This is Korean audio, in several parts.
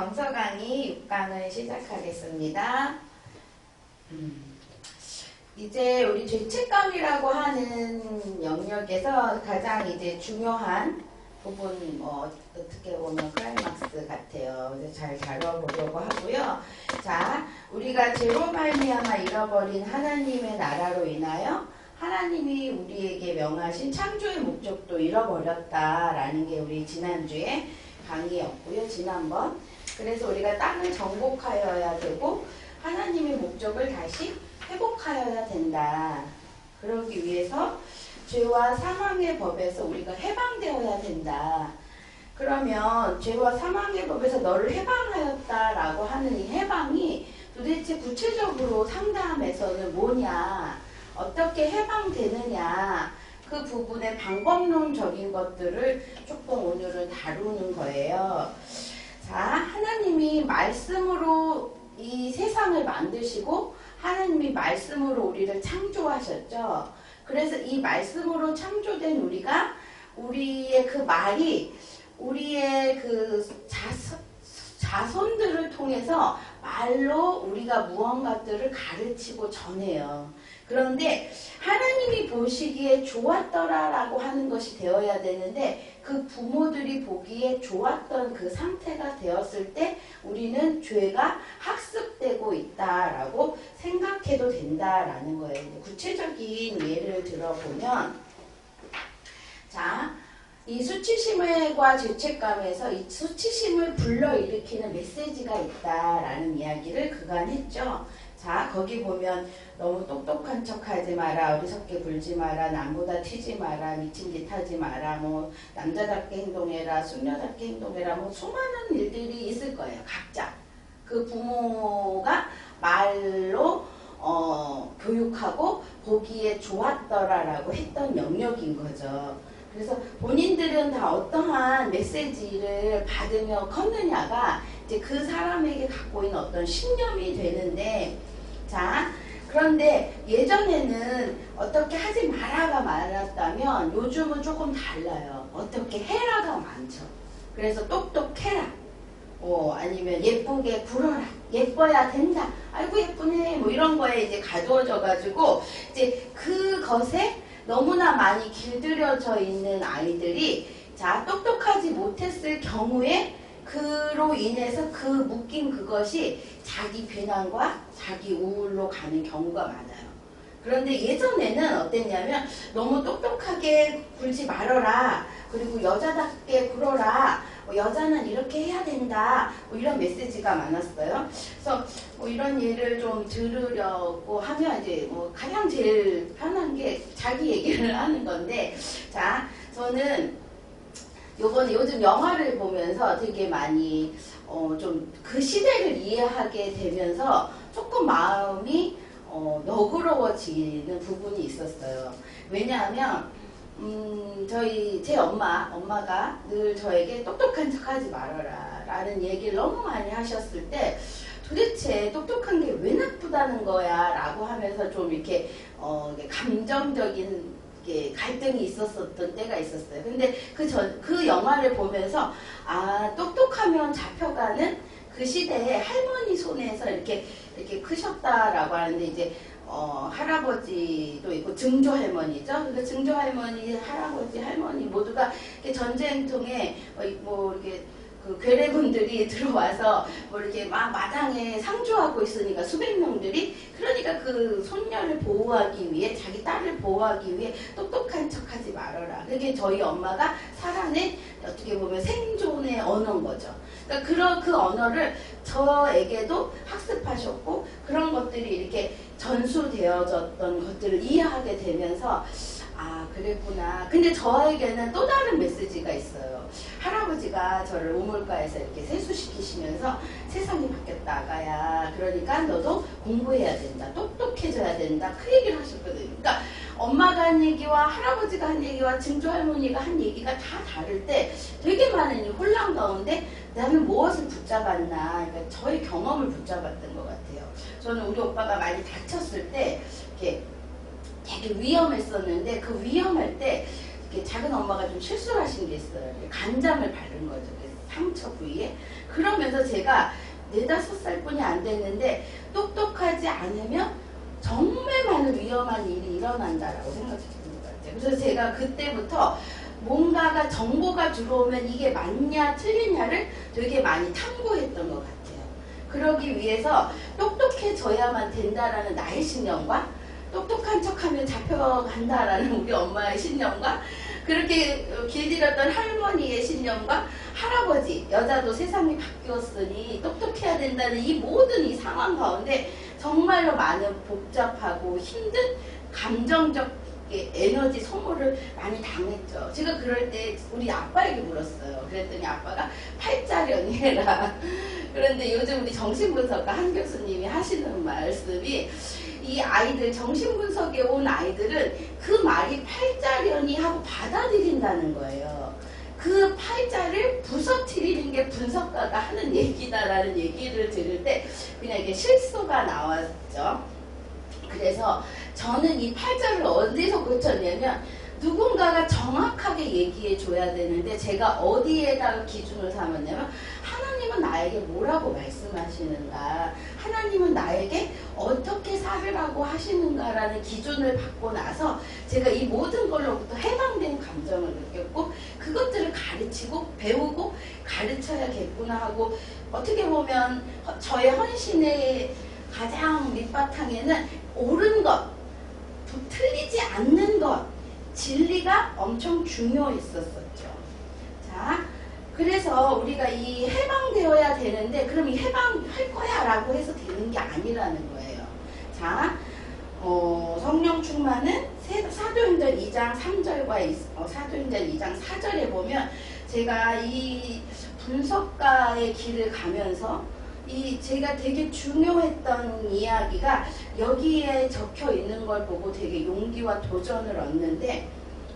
정서 강의 6강을 시작하겠습니다. 이제 우리 죄책감이라고 하는 영역에서 가장 이제 중요한 부분, 어떻게 보면 클라이막스 같아요. 그래서 잘 다뤄보려고 하고요. 자, 우리가 죄로 말미암아 잃어버린 하나님의 나라로 인하여 하나님이 우리에게 명하신 창조의 목적도 잃어버렸다라는 게 우리 지난주에 강의였고요. 지난번. 그래서 우리가 땅을 정복하여야 되고 하나님의 목적을 다시 회복하여야 된다. 그러기 위해서 죄와 사망의 법에서 우리가 해방되어야 된다. 그러면 죄와 사망의 법에서 너를 해방하였다라고 하는 이 해방이 도대체 구체적으로 상담에서는 뭐냐, 어떻게 해방되느냐, 그 부분의 방법론적인 것들을 조금 오늘은 다루는 거예요. 자, 하나님이 말씀으로 이 세상을 만드시고 하나님이 말씀으로 우리를 창조하셨죠. 그래서 이 말씀으로 창조된 우리가 우리의 그 말이 우리의 그 자손들을 통해서 말로 우리가 무언가들을 가르치고 전해요. 그런데 하나님이 보시기에 좋았더라라고 하는 것이 되어야 되는데 그 부모들이 보기에 좋았던 그 상태가 되었을 때 우리는 죄가 학습되고 있다라고 생각해도 된다라는 거예요. 구체적인 예를 들어보면, 자, 이 수치심과 죄책감에서 이 수치심을 불러일으키는 메시지가 있다라는 이야기를 그간 했죠. 자, 거기 보면 너무 똑똑한 척 하지 마라, 어리석게 굴지 마라, 남보다 튀지 마라, 미친 짓 하지 마라, 뭐 남자답게 행동해라, 숙녀답게 행동해라, 뭐 수많은 일들이 있을 거예요. 각자 그 부모가 말로 교육하고 보기에 좋았더라라고 했던 영역인 거죠. 그래서 본인들은 다 어떠한 메시지를 받으며 컸느냐가 이제 그 사람에게 갖고 있는 어떤 신념이 되는데, 자, 그런데 예전에는 어떻게 하지 마라가 많았다면 요즘은 조금 달라요. 어떻게 해라가 많죠. 그래서 똑똑해라, 아니면 예쁘게 굴어라, 예뻐야 된다, 아이고 예쁘네, 뭐 이런 거에 이제 가두어져 가지고 이제 그것에 너무나 많이 길들여져 있는 아이들이, 자, 똑똑하지 못했을 경우에 그로 인해서 그 묶인 그것이 자기 비난과 자기 우울로 가는 경우가 많아요. 그런데 예전에는 어땠냐면 너무 똑똑하게 굴지 말아라, 그리고 여자답게 굴어라, 여자는 이렇게 해야 된다, 이런 메시지가 많았어요. 그래서 이런 예를 좀 들으려고 하면 이제 가장 제일 편한 게 자기 얘기를 하는 건데, 자, 저는 요즘 영화를 보면서 되게 많이 좀 그 시대를 이해하게 되면서 조금 마음이 너그러워지는 부분이 있었어요. 왜냐하면 제 엄마가 늘 저에게 똑똑한 척 하지 말아라 라는 얘기를 너무 많이 하셨을 때 도대체 똑똑한 게 왜 나쁘다는 거야 라고 하면서 좀 이렇게 감정적인 갈등이 있었던 때가 있었어요. 근데 그 영화를 보면서, 아, 똑똑하면 잡혀가는 그 시대에 할머니 손에서 이렇게 크셨다라고 하는데, 이제 할아버지도 있고 증조 할머니죠. 그러니까 증조 할머니, 할아버지, 할머니 모두가 전쟁통에 이렇게 그 괴뢰군들이 들어와서 이렇게 막 마당에 상주하고 있으니까 수백 명들이, 그러니까 그 손녀를 보호하기 위해, 자기 딸을 보호하기 위해 똑똑한 척하지 말아라. 그게 저희 엄마가 살아낸 어떻게 보면 생존의 언어인 거죠. 그러니까 그 언어를 저에게도 학습하셨고 그런 것들이 이렇게 전수되어졌던 것들을 이해하게 되면서, 아, 그랬구나. 근데 저에게는 또 다른 메시지가 있어요. 할아버지가 저를 우물가에서 이렇게 세수시키시면서 세상이 바뀌었다, 아가야. 그러니까 너도 공부해야 된다, 똑똑해져야 된다, 그 얘기를 하셨거든요. 그러니까 엄마가 한 얘기와 할아버지가 한 얘기와 증조할머니가 한 얘기가 다 다를 때 되게 많은 이 혼란 가운데 나는 무엇을 붙잡았나, 그러니까 저의 경험을 붙잡았던 것 같아요. 저는 우리 오빠가 많이 다쳤을 때 이렇게 되게 위험했었는데, 그 위험할 때 이렇게 작은 엄마가 좀 실수를 하신 게 있어요. 간장을 바른 거죠. 상처 부위에. 그러면서 제가 4~5살 뿐이 안 됐는데 똑똑하지 않으면 정말 많은 위험한 일이 일어난다라고 생각했던 것 같아요. 그래서 제가 그때부터 뭔가가 정보가 들어오면 이게 맞냐 틀리냐를 되게 많이 탐구했던 것 같아요. 그러기 위해서 똑똑해져야만 된다라는 나의 신념과 똑똑한 척하면 잡혀간다라는 우리 엄마의 신념과 그렇게 길들였던 할머니의 신념과 할아버지, 여자도 세상이 바뀌었으니 똑똑해야 된다는 이 모든 이 상황 가운데 정말로 많은 복잡하고 힘든 감정적 에너지 소모를 많이 당했죠. 제가 그럴 때 우리 아빠에게 물었어요. 그랬더니 아빠가 팔자련이 해라. 그런데 요즘 우리 정신분석가 한 교수님이 하시는 말씀이 이 아이들, 정신분석에 온 아이들은 그 말이 팔자련이 하고 받아들인다는 거예요. 그 팔자를 부서뜨리는 게 분석가가 하는 얘기다라는 얘기를 들을 때 그냥 이게 실소가 나왔죠. 그래서 저는 이 팔자를 어디서 고쳤냐면 누군가가 정확하게 얘기해 줘야 되는데 제가 어디에다가 기준을 삼았냐면 하나님은 나에게 뭐라고 말씀하시는가, 하나님은 나에게 어떻게 살으라고 하시는가라는 기준을 받고 나서 제가 이 모든 걸로부터 해방된 감정을 느꼈고 그것들을 가르치고 배우고 가르쳐야겠구나 하고 어떻게 보면 저의 헌신의 가장 밑바탕에는 옳은 것, 틀리지 않는 것, 진리가 엄청 중요했었죠. 자, 그래서 우리가 이 해방되어야 되는데 그럼 이 해방할 거야 라고 해서 되는 게 아니라는 거예요. 자, 성령 충만은 사도행전 2장 3절과 사도행전 2장 4절에 보면 제가 이 분석가의 길을 가면서 제가 되게 중요했던 이야기가 여기에 적혀 있는 걸 보고 되게 용기와 도전을 얻는데,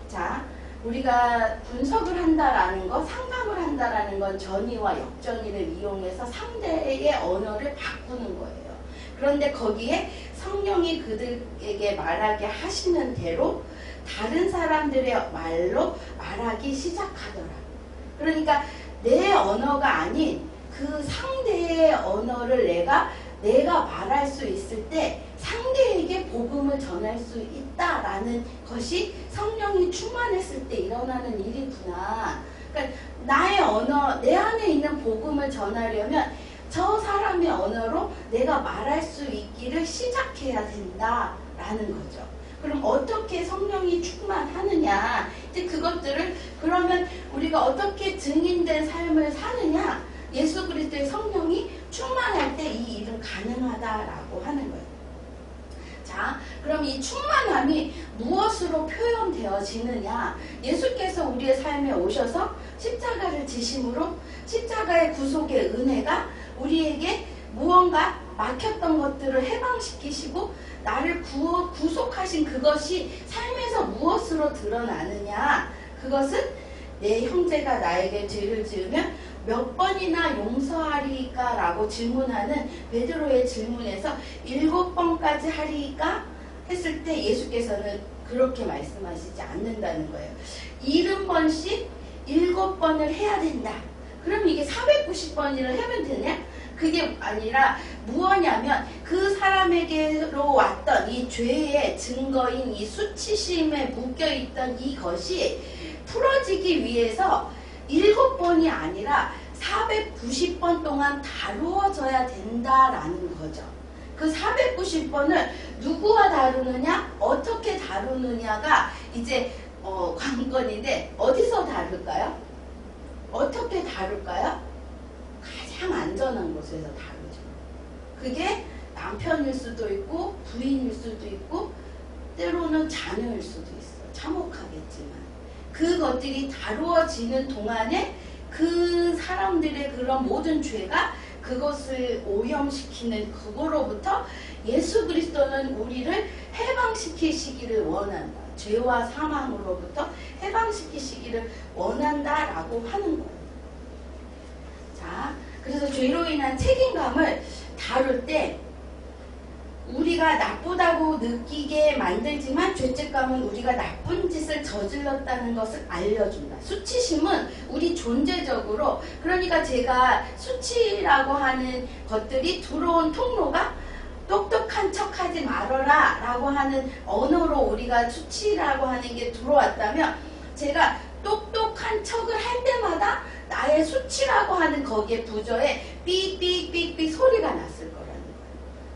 자, 우리가 분석을 한다라는 거, 상담을 한다라는 건 전이와 역전이를 이용해서 상대의 언어를 바꾸는 거예요. 그런데 거기에 성령이 그들에게 말하게 하시는 대로 다른 사람들의 말로 말하기 시작하더라. 그러니까 내 언어가 아닌 그 상대의 언어를 내가 말할 수 있을 때 상대에게 복음을 전할 수 있다라는 것이 성령이 충만했을 때 일어나는 일이구나. 그러니까 나의 언어, 내 안에 있는 복음을 전하려면 저 사람의 언어로 내가 말할 수 있기를 시작해야 된다라는 거죠. 그럼 어떻게 성령이 충만하느냐? 이제 그것들을 그러면 우리가 어떻게 증인된 삶을 사느냐? 예수 그리스도의 성령이 충만할 때 이 일은 가능하다라고 하는 거예요. 자, 그럼 이 충만함이 무엇으로 표현되어지느냐? 예수께서 우리의 삶에 오셔서 십자가를 지심으로 십자가의 구속의 은혜가 우리에게 무언가 막혔던 것들을 해방시키시고 나를 구속하신 그것이 삶에서 무엇으로 드러나느냐? 그것은 내 형제가 나에게 죄를 지으면 몇 번이나 용서하리까? 라고 질문하는 베드로의 질문에서 7번까지 하리까? 했을 때 예수께서는 그렇게 말씀하시지 않는다는 거예요. 70번씩 7번을 해야 된다. 그럼 이게 490번이나 하면 되냐? 그게 아니라 무엇냐면 그 사람에게로 왔던 이 죄의 증거인 이 수치심에 묶여있던 이것이 풀어지기 위해서 7번이 아니라 490번 동안 다루어져야 된다라는 거죠. 그 490번을 누구와 다루느냐, 어떻게 다루느냐가 이제 관건인데 어디서 다룰까요? 어떻게 다룰까요? 가장 안전한 곳에서 다루죠. 그게 남편일 수도 있고 부인일 수도 있고 때로는 자녀일 수도 있어요. 참혹하겠지만 그것들이 다루어지는 동안에 그 사람들의 그런 모든 죄가 그것을 오염시키는 그거로부터 예수 그리스도는 우리를 해방시키시기를 원한다. 죄와 사망으로부터 해방시키시기를 원한다라고 하는 거예요. 자, 그래서 죄로 인한 책임감을 다룰 때 우리가 나쁘다고 느끼게 만들지만 죄책감은 우리가 나쁜 짓을 저질렀다는 것을 알려준다. 수치심은 우리 존재적으로, 그러니까 제가 수치라고 하는 것들이 들어온 통로가 똑똑한 척하지 말아라 라고 하는 언어로 우리가 수치라고 하는 게 들어왔다면, 제가 똑똑한 척을 할 때마다 나의 수치라고 하는 거기에 부저에 삐삐삐삐 소리가 났을 거라는 거예요.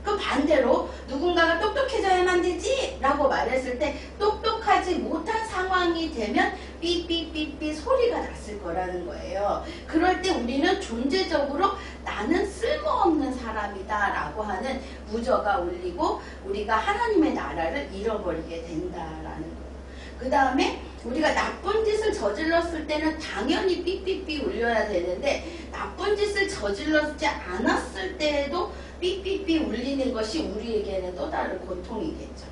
그 반대로 누군가가 똑똑해져야만 되지 라고 말했을 때 똑똑하지 못한 상황이 되면 삐삐삐삐 소리가 났을 거라는 거예요. 그럴 때 우리는 존재적으로 나는 쓸모없는 사람이다 라고 하는 부저가 울리고 우리가 하나님의 나라를 잃어버리게 된다라는 거예요. 그 다음에 우리가 나쁜 짓을 저질렀을 때는 당연히 삐삐삐 울려야 되는데, 나쁜 짓을 저질렀지 않았을 때에도 삐삐삐 울리는 것이 우리에게는 또 다른 고통이겠죠.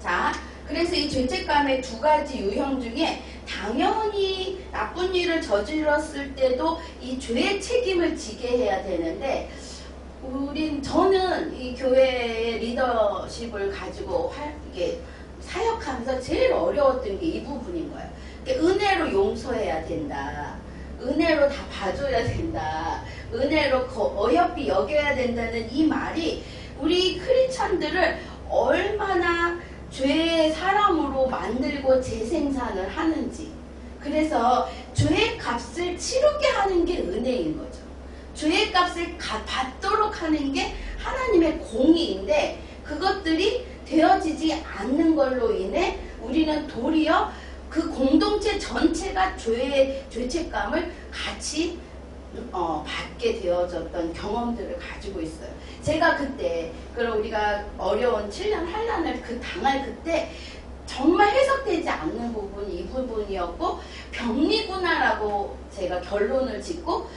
자, 그래서 이 죄책감의 두 가지 유형 중에 당연히 나쁜 일을 저질렀을 때도 이 죄의 책임을 지게 해야 되는데, 저는 이 교회의 리더십을 가지고 이게 사역하면서 제일 어려웠던 게 이 부분인 거예요. 은혜로 용서해야 된다. 은혜로 다 봐줘야 된다. 은혜로 어여삐 여겨야 된다는 이 말이 우리 크리스천들을 얼마나 죄의 사람으로 만들고 재생산을 하는지. 그래서 죄의 값을 치르게 하는 게 은혜인 거죠. 죄의 값을 받도록 하는 게 하나님의 공의인데, 그것들이 되어지지 않는 걸로 인해 우리는 도리어 그 공동체 전체가 죄책감을 같이 받게 되어졌던 경험들을 가지고 있어요. 제가 그때, 그럼 우리가 어려운 7년 환난을 당할 그때 정말 해석되지 않는 부분이 이 부분이었고, 병리구나라고 제가 결론을 짓고,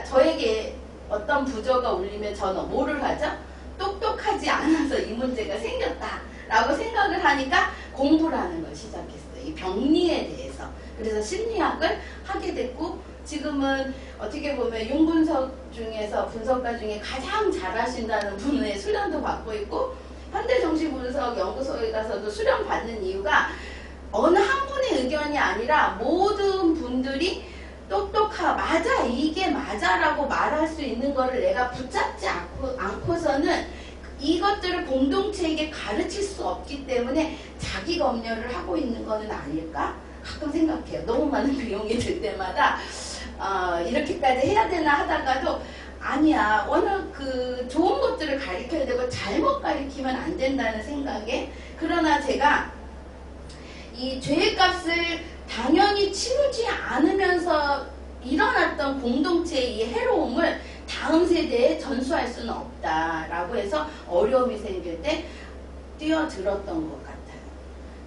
저에게 어떤 부저가 울리면 저는 뭐를 하죠? 똑똑하지 않아서 이 문제가 생겼다라고 생각을 하니까 공부를 하는 걸 시작했어요. 이 병리에 대해서. 그래서 심리학을 하게 됐고, 지금은 어떻게 보면 융분석 중에서 분석가 중에 가장 잘하신다는 분의 수련도 받고 있고, 현대정신분석 연구소에 가서도 수련 받는 이유가 어느 한 분의 의견이 아니라 모든 분들이 맞아, 이게 맞아라고 말할 수 있는 거를 내가 붙잡지 않고서는 이것들을 공동체에게 가르칠 수 없기 때문에 자기 검열을 하고 있는 거는 아닐까? 가끔 생각해요. 너무 많은 비용이 들 때마다 이렇게까지 해야 되나 하다가도 아니야. 워낙 좋은 것들을 가르쳐야 되고 잘못 가르치면 안 된다는 생각에, 그러나 제가 이 죄의 값을 당연히 치르지 않으면서 일어났던 공동체의 이 해로움을 다음 세대에 전수할 수는 없다라고 해서 어려움이 생길 때 뛰어들었던 것 같아요.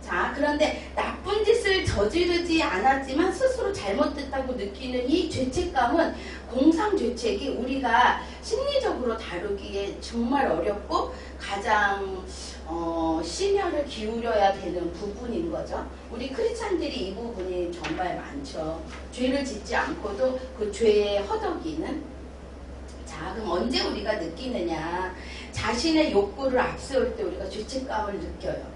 자, 그런데 나쁜 짓을 저지르지 않았지만 스스로 잘못됐다고 느끼는 이 죄책감은 공상죄책이 우리가 심리적으로 다루기에 정말 어렵고 가장 심혈을 기울여야 되는 부분인 거죠. 우리 크리스찬들이 이 부분이 정말 많죠. 죄를 짓지 않고도 그 죄에 허덕이는. 자, 그럼 언제 우리가 느끼느냐? 자신의 욕구를 앞세울 때 우리가 죄책감을 느껴요.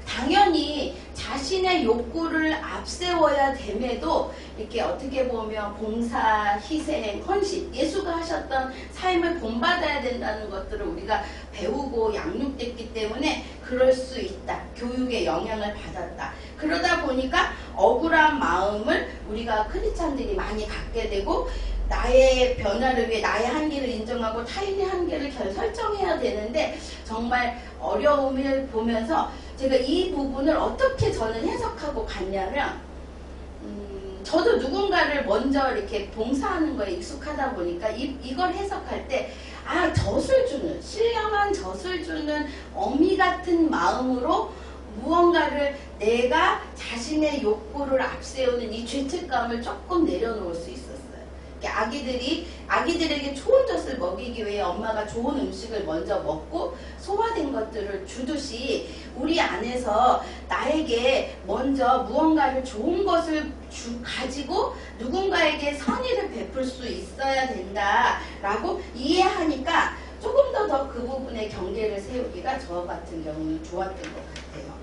당연히 자신의 욕구를 앞세워야 됨에도 이렇게 어떻게 보면 봉사, 희생, 헌신, 예수가 하셨던 삶을 본받아야 된다는 것들을 우리가 배우고 양육됐기 때문에 그럴 수 있다. 교육의 영향을 받았다. 그러다 보니까 억울한 마음을 우리가 크리스찬들이 많이 갖게 되고, 나의 변화를 위해 나의 한계를 인정하고 타인의 한계를 설정해야 되는데, 정말 어려움을 보면서 제가 이 부분을 어떻게 저는 해석하고 갔냐면, 저도 누군가를 먼저 이렇게 봉사하는 거에 익숙하다 보니까 이걸 해석할 때, 젖을 주는, 신령한 젖을 주는 어미 같은 마음으로 무언가를 내가 자신의 욕구를 앞세우는 이 죄책감을 조금 내려놓을 수 있었어요. 아기들에게 좋은 젖을 먹이기 위해 엄마가 좋은 음식을 먼저 먹고 소화된 것들을 주듯이 우리 안에서 나에게 먼저 무언가를 좋은 것을 가지고 누군가에게 선의를 베풀 수 있어야 된다라고 이해하니까 조금 더 그 부분에 경계를 세우기가 저 같은 경우는 좋았던 것 같아요.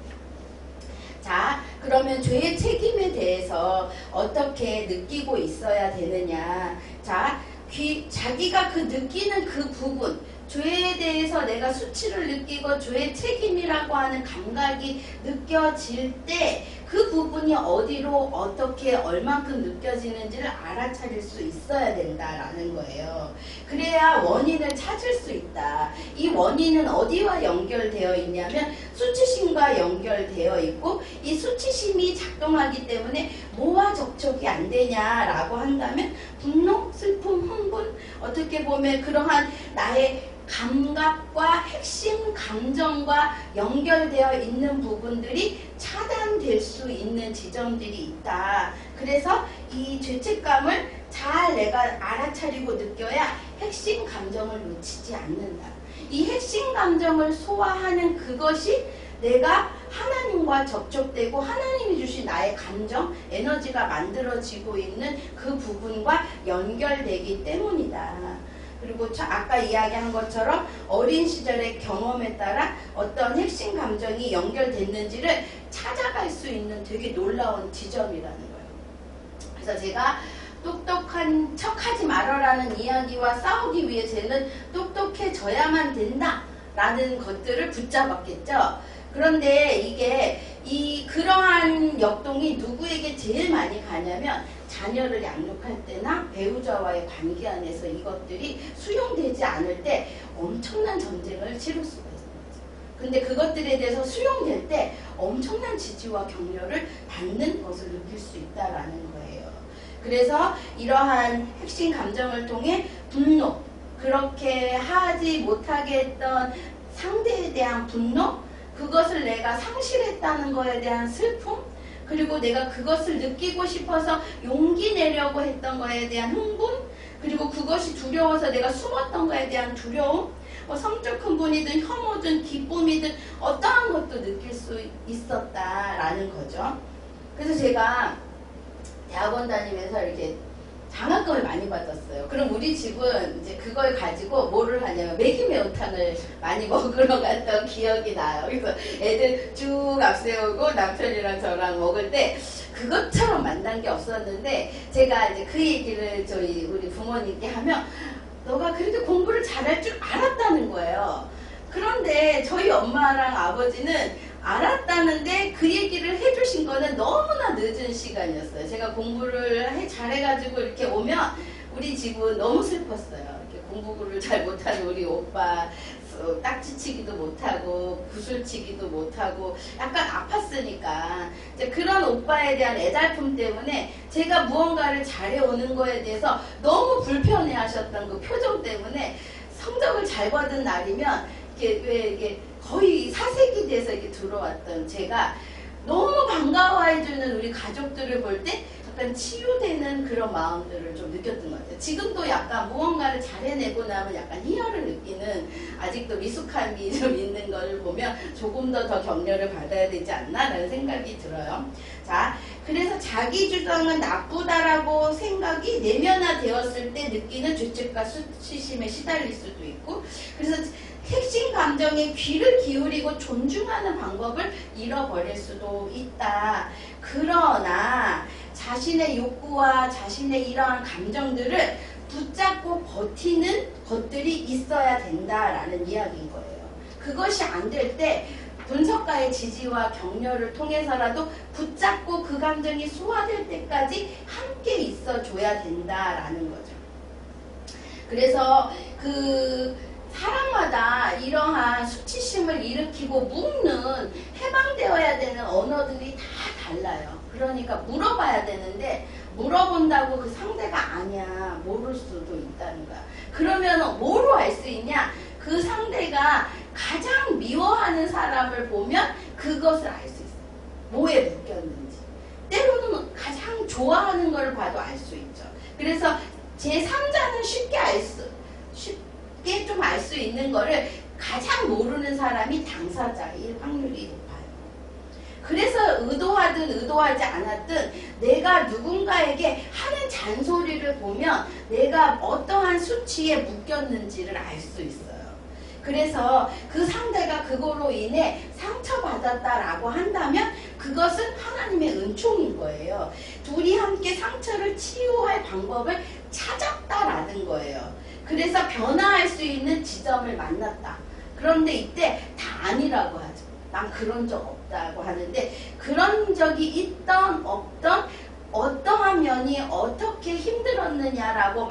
자, 그러면 죄의 책임에 대해서 어떻게 느끼고 있어야 되느냐. 자, 자기가 그 느끼는 그 부분, 죄에 대해서 내가 수치를 느끼고 죄의 책임이라고 하는 감각이 느껴질 때 그 부분이 어디로 어떻게 얼만큼 느껴지는지를 알아차릴 수 있어야 된다라는 거예요. 그래야 원인을 찾을 수 있다. 이 원인은 어디와 연결되어 있냐면 수치심과 연결되어 있고, 이 수치심이 작동하기 때문에 뭐와 접촉이 안 되냐라고 한다면 분노, 슬픔, 흥분, 어떻게 보면 그러한 나의 감각과 핵심 감정과 연결되어 있는 부분들이 차단될 수 있는 지점들이 있다. 그래서 이 죄책감을 잘 내가 알아차리고 느껴야 핵심 감정을 놓치지 않는다. 이 핵심 감정을 소화하는 그것이 내가 하나님과 접촉되고 하나님이 주신 나의 감정, 에너지가 만들어지고 있는 그 부분과 연결되기 때문이다. 그리고 아까 이야기한 것처럼 어린 시절의 경험에 따라 어떤 핵심 감정이 연결됐는지를 찾아갈 수 있는 되게 놀라운 지점이라는 거예요. 그래서 제가 똑똑한 척하지 말아라는 이야기와 싸우기 위해 쟤는 똑똑해져야만 된다라는 것들을 붙잡았겠죠. 그런데 이게 그러한 역동이 누구에게 제일 많이 가냐면 자녀를 양육할 때나 배우자와의 관계 안에서 이것들이 수용되지 않을 때 엄청난 전쟁을 치를 수가 있는 거죠. 근데 그것들에 대해서 수용될 때 엄청난 지지와 격려를 받는 것을 느낄 수 있다라는 거예요. 그래서 이러한 핵심 감정을 통해 분노, 그렇게 하지 못하게 했던 상대에 대한 분노, 그것을 내가 상실했다는 거에 대한 슬픔, 그리고 내가 그것을 느끼고 싶어서 용기 내려고 했던 거에 대한 흥분, 그리고 그것이 두려워서 내가 숨었던 거에 대한 두려움, 성적 흥분이든 혐오든 기쁨이든 어떠한 것도 느낄 수 있었다라는 거죠. 그래서 제가 대학원 다니면서 이렇게 장학금을 많이 받았어요. 그럼 우리 집은 이제 그걸 가지고 뭐를 하냐면 매기 매운탕을 많이 먹으러 갔던 기억이 나요. 그래서 애들 쭉 앞세우고 남편이랑 저랑 먹을 때 그것처럼 만난 게 없었는데, 제가 이제 그 얘기를 우리 부모님께 하면 너가 그렇게 공부를 잘할 줄 알았다는 거예요. 그런데 저희 엄마랑 아버지는 알았다는데 그 얘기를 해주신 거는 너무나 늦은 시간이었어요. 제가 공부를 잘해가지고 이렇게 오면 우리 집은 너무 슬펐어요. 이렇게 공부를 잘 못하는 우리 오빠, 딱지치기도 못하고 구슬치기도 못하고 약간 아팠으니까 이제 그런 오빠에 대한 애달픔 때문에 제가 무언가를 잘해오는 거에 대해서 너무 불편해 하셨던 그 표정 때문에 성적을 잘 받은 날이면 이게 거의 사색이 돼서 이렇게 들어왔던 제가 너무 반가워해주는 우리 가족들을 볼 때 약간 치유되는 그런 마음들을 좀 느꼈던 것 같아요. 지금도 약간 무언가를 잘 해내고 나면 약간 희열을 느끼는, 아직도 미숙함이 좀 있는 걸 보면 조금 더 격려를 받아야 되지 않나 라는 생각이 들어요. 자, 그래서 자기 주장은 나쁘다라고 생각이 내면화되었을 때 느끼는 죄책과 수치심에 시달릴 수도 있고, 그래서 핵심 감정에 귀를 기울이고 존중하는 방법을 잃어버릴 수도 있다. 그러나 자신의 욕구와 자신의 이러한 감정들을 붙잡고 버티는 것들이 있어야 된다라는 이야기인 거예요. 그것이 안 될 때 분석가의 지지와 격려를 통해서라도 붙잡고 그 감정이 소화될 때까지 함께 있어줘야 된다라는 거죠. 그래서 사람마다 이러한 수치심을 일으키고 묶는, 해방되어야 되는 언어들이 다 달라요. 그러니까 물어봐야 되는데 물어본다고 그 상대가 아니야 모를 수도 있다는 거야. 그러면 뭐로 알 수 있냐? 그 상대가 가장 미워하는 사람을 보면 그것을 알 수 있어요. 뭐에 묶였는지. 때로는 가장 좋아하는 걸 봐도 알 수 있죠. 그래서 제3자는 쉽게 좀 알 수 있는 거를 가장 모르는 사람이 당사자일 확률이 높아요. 그래서 의도하든 의도하지 않았든 내가 누군가에게 하는 잔소리를 보면 내가 어떠한 수치에 묶였는지를 알 수 있어요. 그래서 그 상대가 그거로 인해 상처받았다라고 한다면 그것은 하나님의 은총인 거예요. 둘이 함께 상처를 치유할 방법을 찾았다라는 거예요. 그래서 변화할 수 있는 지점을 만났다. 그런데 이때 다 아니라고 하죠. 난 그런 적 없다고 하는데, 그런 적이 있던 없던 어떠한 면이 어떻게 힘들었느냐라고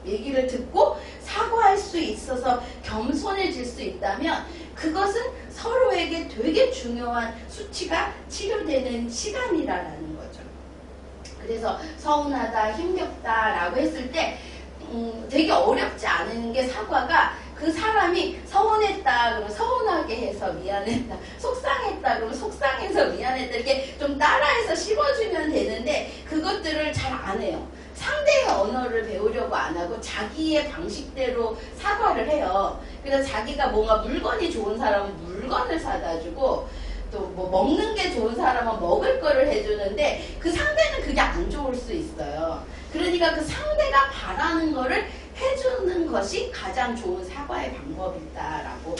얘기를 듣고 사과할 수 있어서 겸손해질 수 있다면 그것은 서로에게 되게 중요한 수치가 치료되는 시간이라는 거죠. 그래서 서운하다, 힘겹다라고 했을 때 되게 어렵지 않은 게 사과가, 그 사람이 서운했다 그러면 서운하게 해서 미안했다, 속상했다 그러면 속상해서 미안했다, 이렇게 좀 따라해서 씹어주면 되는데 그것들을 잘 안 해요. 상대의 언어를 배우려고 안 하고 자기의 방식대로 사과를 해요. 그래서 자기가 뭔가 물건이 좋은 사람은 물건을 사다 주고, 또 뭐 먹는 게 좋은 사람은 먹을 거를 해주는데 그 상대는 그게 안 좋을 수 있어요. 그러니까 그 상대가 바라는 거를 해주는 것이 가장 좋은 사과의 방법이다라고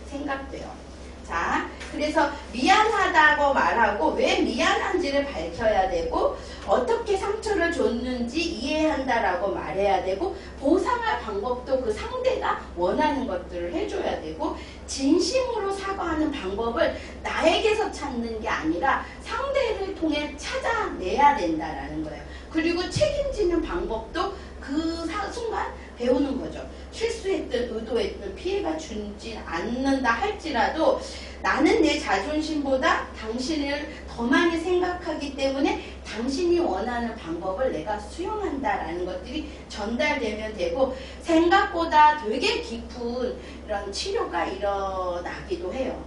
생각돼요. 자, 그래서 미안하다고 말하고 왜 미안한지를 밝혀야 되고, 어떻게 상처를 줬는지 이해한다라고 말해야 되고, 보상할 방법도 그 상대가 원하는 것들을 해줘야 되고, 진심으로 사과하는 방법을 나에게서 찾는 게 아니라 상대를 통해 찾아내야 된다라는 거예요. 그리고 책임지는 방법도 그 순간 배우는 거죠. 실수했든 의도했든 피해가 주지 않는다 할지라도 나는 내 자존심보다 당신을 더 많이 생각하기 때문에 당신이 원하는 방법을 내가 수용한다라는 것들이 전달되면 되고, 생각보다 되게 깊은 이런 치료가 일어나기도 해요.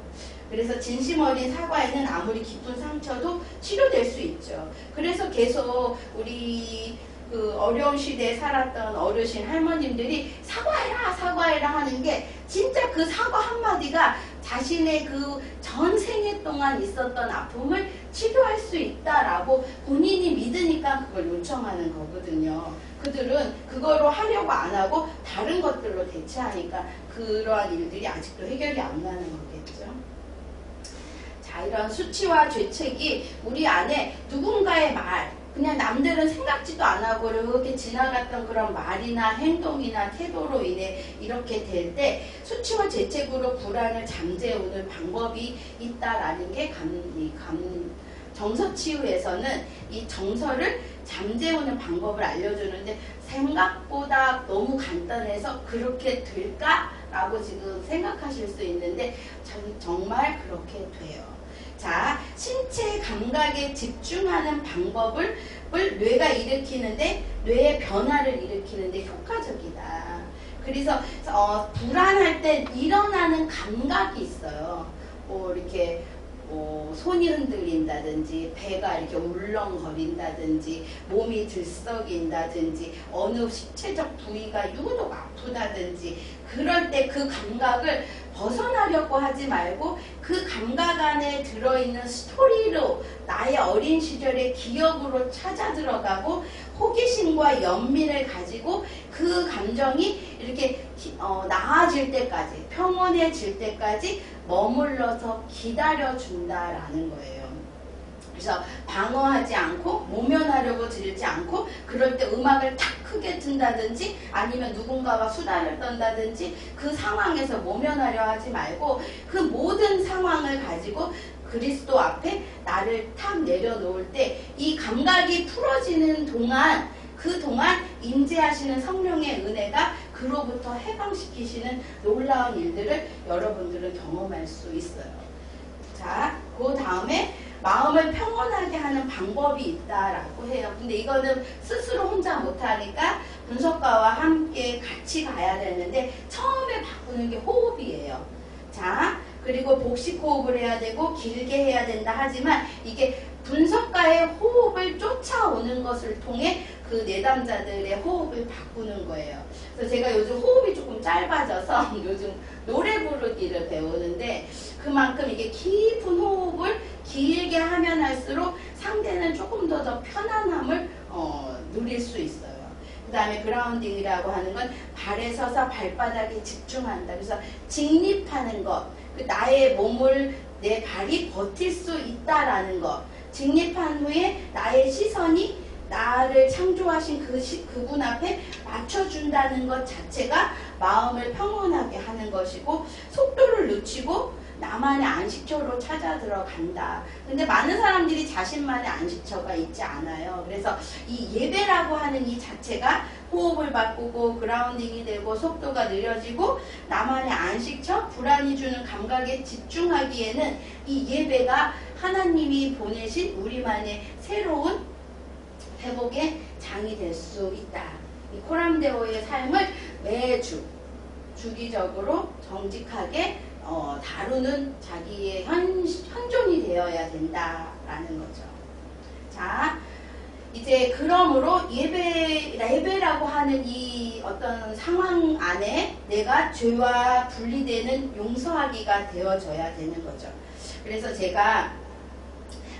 그래서 진심 어린 사과에는 아무리 깊은 상처도 치료될 수 있죠. 그래서 계속 우리 그 어려운 시대에 살았던 어르신 할머님들이 사과해라 사과해라 하는 게, 진짜 그 사과 한마디가 자신의 그 전 생애 동안 있었던 아픔을 치료할 수 있다라고 본인이 믿으니까 그걸 요청하는 거거든요. 그들은 그거로 하려고 안 하고 다른 것들로 대체하니까 그러한 일들이 아직도 해결이 안 나는 거겠죠. 자, 이런 수치와 죄책이 우리 안에 누군가의 말, 그냥 남들은 생각지도 안 하고 이렇게 지나갔던 그런 말이나 행동이나 태도로 인해 이렇게 될 때 수치와 죄책으로 불안을 잠재우는 방법이 있다라는 게 정서치유에서는 이 정서를 잠재우는 방법을 알려주는데, 생각보다 너무 간단해서 그렇게 될까라고 지금 생각하실 수 있는데 정말 그렇게 돼요. 자, 신체 감각에 집중하는 방법을 뇌가 일으키는데, 뇌의 변화를 일으키는데 효과적이다. 그래서 불안할 때 일어나는 감각이 있어요. 이렇게 손이 흔들린다든지, 배가 이렇게 울렁거린다든지, 몸이 들썩인다든지, 어느 신체적 부위가 유독 아프다든지, 그럴 때 그 감각을 벗어나려고 하지 말고 그 감각 안에 들어있는 스토리로 나의 어린 시절의 기억으로 찾아 들어가고, 호기심과 연민을 가지고 그 감정이 이렇게 나아질 때까지, 평온해질 때까지 머물러서 기다려준다라는 거예요. 그래서 방어하지 않고 모면하려고 들지 않고, 그럴 때 음악을 탁 크게 튼다든지 아니면 누군가와 수다를 떤다든지 그 상황에서 모면하려 하지 말고, 그 모든 상황을 가지고 그리스도 앞에 나를 탁 내려놓을 때 이 감각이 풀어지는 동안, 그동안 임재하시는 성령의 은혜가 그로부터 해방시키시는 놀라운 일들을 여러분들은 경험할 수 있어요. 자, 그 다음에 마음을 평온하게 하는 방법이 있다라고 해요. 근데 이거는 스스로 혼자 못하니까 분석가와 함께 같이 가야 되는데, 처음에 바꾸는 게 호흡이에요. 자, 그리고 복식 호흡을 해야 되고 길게 해야 된다 하지만, 이게 분석가의 호흡을 쫓아오는 것을 통해 그 내담자들의 호흡을 바꾸는 거예요. 그래서 제가 요즘 호흡이 조금 짧아져서 요즘 노래 부르기를 배우는데, 그만큼 이게 깊은 호흡을 길게 하면 할수록 상대는 조금 더 편안함을 누릴 수 있어요. 그 다음에 그라운딩이라고 하는 건 발에 서서 발바닥에 집중한다. 그래서 직립하는 것, 그 나의 몸을 내 발이 버틸 수 있다라는 것, 직립한 후에 나의 시선이 나를 창조하신 그분 앞에 맞춰준다는 것 자체가 마음을 평온하게 하는 것이고, 속도를 늦추고 나만의 안식처로 찾아 들어간다. 근데 많은 사람들이 자신만의 안식처가 있지 않아요. 그래서 이 예배라고 하는 이 자체가 호흡을 바꾸고 그라운딩이 되고 속도가 느려지고 나만의 안식처, 불안이 주는 감각에 집중하기에는 이 예배가 하나님이 보내신 우리만의 새로운 회복의 장이 될 수 있다. 이 코람데오의 삶을 매주 주기적으로 정직하게 다루는 자기의 현존이 되어야 된다라는 거죠. 자, 이제 그러므로 예배라고 하는 이 어떤 상황 안에 내가 죄와 분리되는 용서하기가 되어져야 되는 거죠. 그래서 제가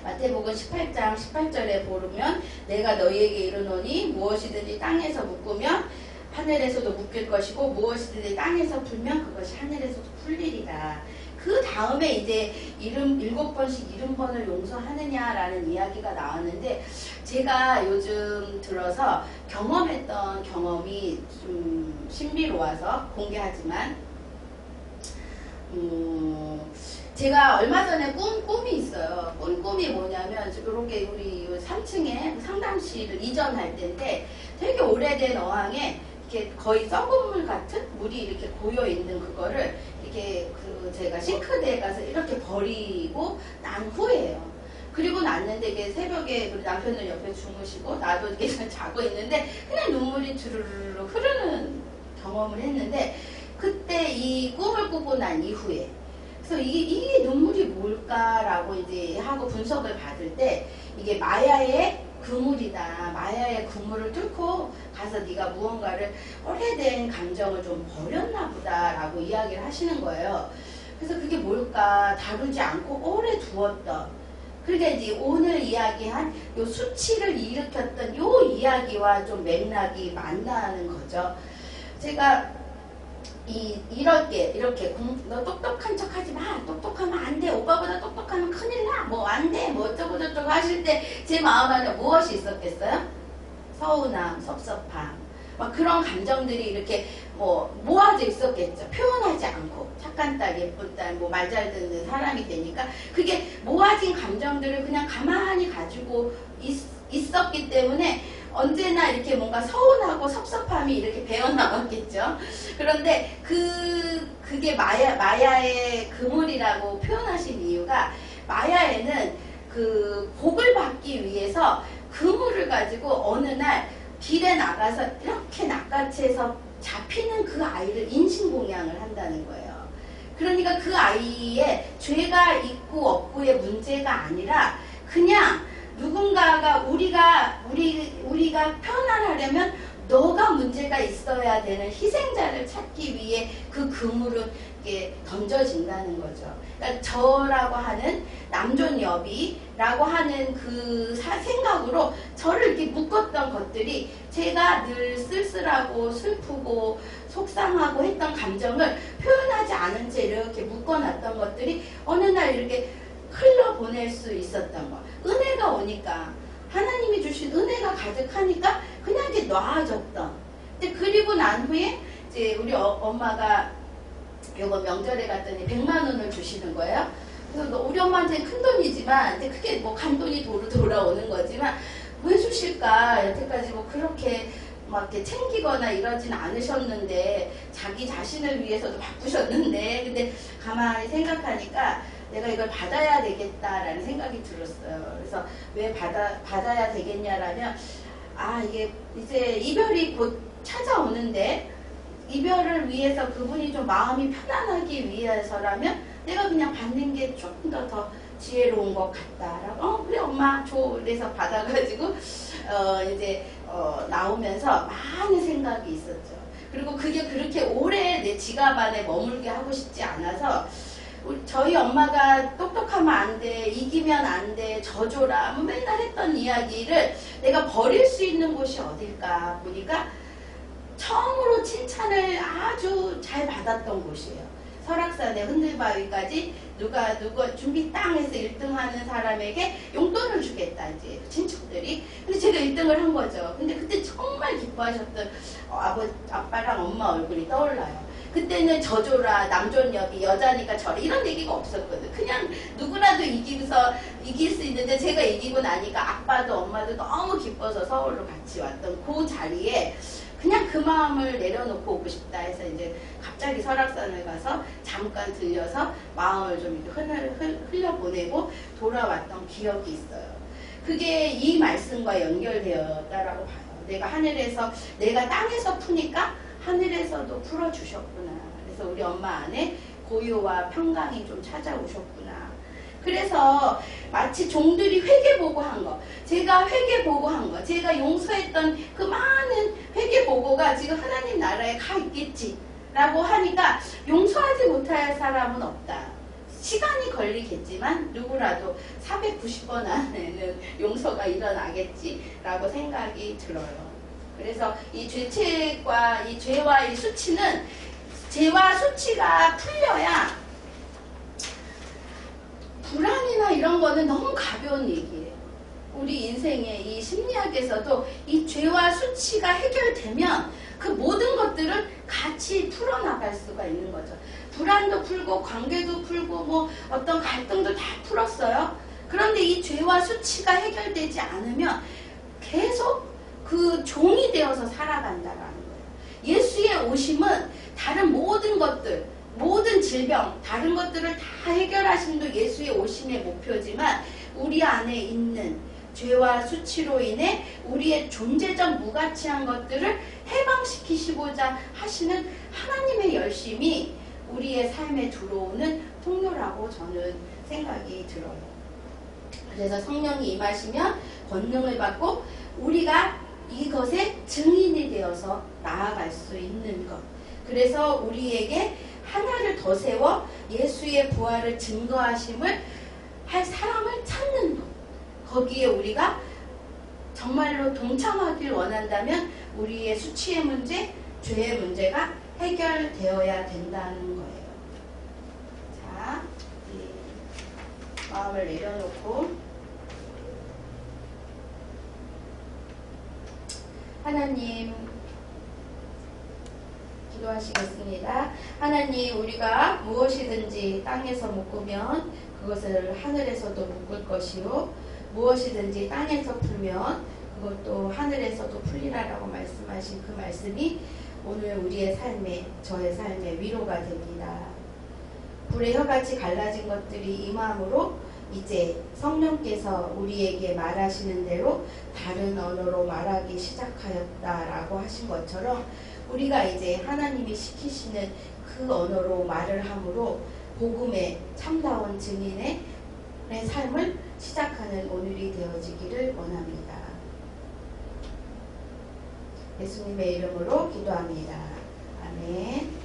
마태복음 18장 18절에 보면 내가 너희에게 이르노니 무엇이든지 땅에서 묶으면 하늘에서도 묶일 것이고 무엇이든지 땅에서 풀면 그것이 하늘에서도 풀리리라. 그 다음에 이제 7번씩 70번을 용서하느냐라는 이야기가 나왔는데, 제가 요즘 들어서 경험했던 경험이 좀 신비로워서 공개하지만, 제가 얼마 전에 꿈이 있어요. 꿈이 뭐냐면, 이렇게 우리 3층에 상담실을 이전할 때인데, 되게 오래된 어항에 이렇게 거의 썩은 물 같은 물이 이렇게 고여 있는 그거를 이렇게 제가 싱크대에 가서 이렇게 버리고 난 후에요. 그리고 났는데 이게 새벽에 우리 남편은 옆에 주무시고 나도 이렇게 자고 있는데 그냥 눈물이 주르르 흐르는 경험을 했는데, 그때 이 꿈을 꾸고 난 이후에 그래서 이게 눈물이 뭘까라고 이제 하고 분석을 받을 때 이게 마야의 그물이다. 마야의 그물을 뚫고 가서 네가 무언가를 오래된 감정을 좀 버렸나 보다라고 이야기를 하시는 거예요. 그래서 그게 뭘까 다루지 않고 오래 두었던, 그러니까 이제 오늘 이야기한 요 수치를 일으켰던 요 이야기와 좀 맥락이 맞나는 거죠. 제가 이렇게 너 똑똑한 척 하지 마. 똑똑하면 안 돼. 오빠보다 똑똑하면 큰일 나. 뭐 안 돼. 뭐 어쩌고 저쩌고 하실 때 제 마음 안에 무엇이 있었겠어요? 서운함, 섭섭함. 막 그런 감정들이 이렇게 모아져 있었겠죠. 표현하지 않고. 착한 딸, 예쁜 딸, 말 잘 듣는 사람이 되니까 그게 모아진 감정들을 그냥 가만히 가지고 있었기 때문에 언제나 이렇게 뭔가 서운하고 섭섭함이 이렇게 배어나왔겠죠. 그런데 그게 마야의 그물이라고 표현하신 이유가, 마야에는 그 복을 받기 위해서 그물을 가지고 어느 날 길에 나가서 이렇게 낚아채서 잡히는 그 아이를 인신공양을 한다는 거예요. 그러니까 그 아이의 죄가 있고 없고의 문제가 아니라 그냥 누군가가 우리가 편안하려면 너가 문제가 있어야 되는 희생자를 찾기 위해 그 그물은 이게 던져진다는 거죠. 그러니까 저라고 하는 남존여비라고 하는 그 생각으로 저를 이렇게 묶었던 것들이, 제가 늘 쓸쓸하고 슬프고 속상하고 했던 감정을 표현하지 않은 채 이렇게 묶어놨던 것들이 어느 날 이렇게 흘러보낼 수 있었던 거. 은혜가 오니까, 하나님이 주신 은혜가 가득하니까 그냥 이렇게 놔줬던. 근데 그리고 난 후에 이제 우리 엄마가 요거 명절에 갔더니 100만 원을 주시는 거예요. 그래서 우리 엄마한테는 큰 돈이지만 이제 그게 간돈이 돌아오는 거지만 왜 주실까? 여태까지 그렇게 막 이렇게 챙기거나 이러진 않으셨는데, 자기 자신을 위해서도 바꾸셨는데, 근데 가만히 생각하니까 내가 이걸 받아야 되겠다라는 생각이 들었어요. 그래서 왜 받아야 되겠냐라면, 이게 이제 이별이 곧 찾아오는데, 이별을 위해서 그분이 좀 마음이 편안하기 위해서라면 내가 그냥 받는 게 조금 더 지혜로운 것 같다라고, 그래 엄마 줘. 그래서 받아가지고 이제 나오면서 많은 생각이 있었죠. 그리고 그게 그렇게 오래 내 지갑 안에 머물게 하고 싶지 않아서, 저희 엄마가 똑똑하면 안 돼, 이기면 안 돼, 져줘라 맨날 했던 이야기를 내가 버릴 수 있는 곳이 어딜까 보니까 처음으로 칭찬을 아주 잘 받았던 곳이에요. 설악산의 흔들바위까지 누가 준비 땅 해서 1등 하는 사람에게 용돈을 주겠다, 이제 친척들이. 근데 제가 1등을 한 거죠. 근데 그때 정말 기뻐하셨던 아빠랑 엄마 얼굴이 떠올라요. 그때는 저조라, 남존여비, 여자니까 저래, 이런 얘기가 없었거든. 그냥 누구라도 이길 수 있는데, 제가 이기고 나니까 아빠도 엄마도 너무 기뻐서 서울로 같이 왔던 그 자리에 그냥 그 마음을 내려놓고 오고 싶다 해서 이제 갑자기 설악산을 가서 잠깐 들려서 마음을 좀 이렇게 흘려보내고 돌아왔던 기억이 있어요. 그게 이 말씀과 연결되었다라고 봐요. 내가 땅에서 푸니까 하늘에서도 풀어주셨구나. 그래서 우리 엄마 안에 고요와 평강이 좀 찾아오셨구나. 그래서 마치 종들이 회개 보고한 거, 제가 회개 보고한 거, 제가 용서했던 그 많은 회개 보고가 지금 하나님 나라에 가 있겠지 라고 하니까 용서하지 못할 사람은 없다. 시간이 걸리겠지만 누구라도 490번 안에는 용서가 일어나겠지라고 생각이 들어요. 그래서 이 죄책과 이 죄와 이 수치는, 죄와 수치가 풀려야 불안이나 이런 거는 너무 가벼운 얘기예요. 우리 인생의 이 심리학에서도 이 죄와 수치가 해결되면 그 모든 것들은 같이 풀어나갈 수가 있는 거죠. 불안도 풀고 관계도 풀고 뭐 어떤 갈등도 다 풀었어요. 그런데 이 죄와 수치가 해결되지 않으면 계속 그 종이 되어서 살아간다라는 거예요. 예수의 오심은 다른 모든 것들, 모든 질병, 다른 것들을 다 해결하심도 예수의 오심의 목표지만, 우리 안에 있는 죄와 수치로 인해 우리의 존재적 무가치한 것들을 해방시키시고자 하시는 하나님의 열심이 우리의 삶에 들어오는 통로라고 저는 생각이 들어요. 그래서 성령이 임하시면 권능을 받고 우리가 이것의 증인이 되어서 나아갈 수 있는 것. 그래서 우리에게 하나를 더 세워 예수의 부활을 증거하심을 할 사람을 찾는 것. 거기에 우리가 정말로 동참하길 원한다면 우리의 수치의 문제, 죄의 문제가 해결되어야 된다는 거예요. 자, 마음을 내려놓고 하나님 기도하시겠습니다. 하나님, 우리가 무엇이든지 땅에서 묶으면 그것을 하늘에서도 묶을 것이요, 무엇이든지 땅에서 풀면 그것도 하늘에서도 풀리라라고 말씀하신 그 말씀이 오늘 우리의 삶에, 저의 삶에 위로가 됩니다. 불의 혀같이 갈라진 것들이 임함으로 이제 성령께서 우리에게 말하시는 대로 다른 언어로 말하기 시작하였다라고 하신 것처럼 우리가 이제 하나님이 시키시는 그 언어로 말을 함으로 복음의 참다운 증인의 삶을 시작하는 오늘이 되어지기를 원합니다. 예수님의 이름으로 기도합니다. 아멘.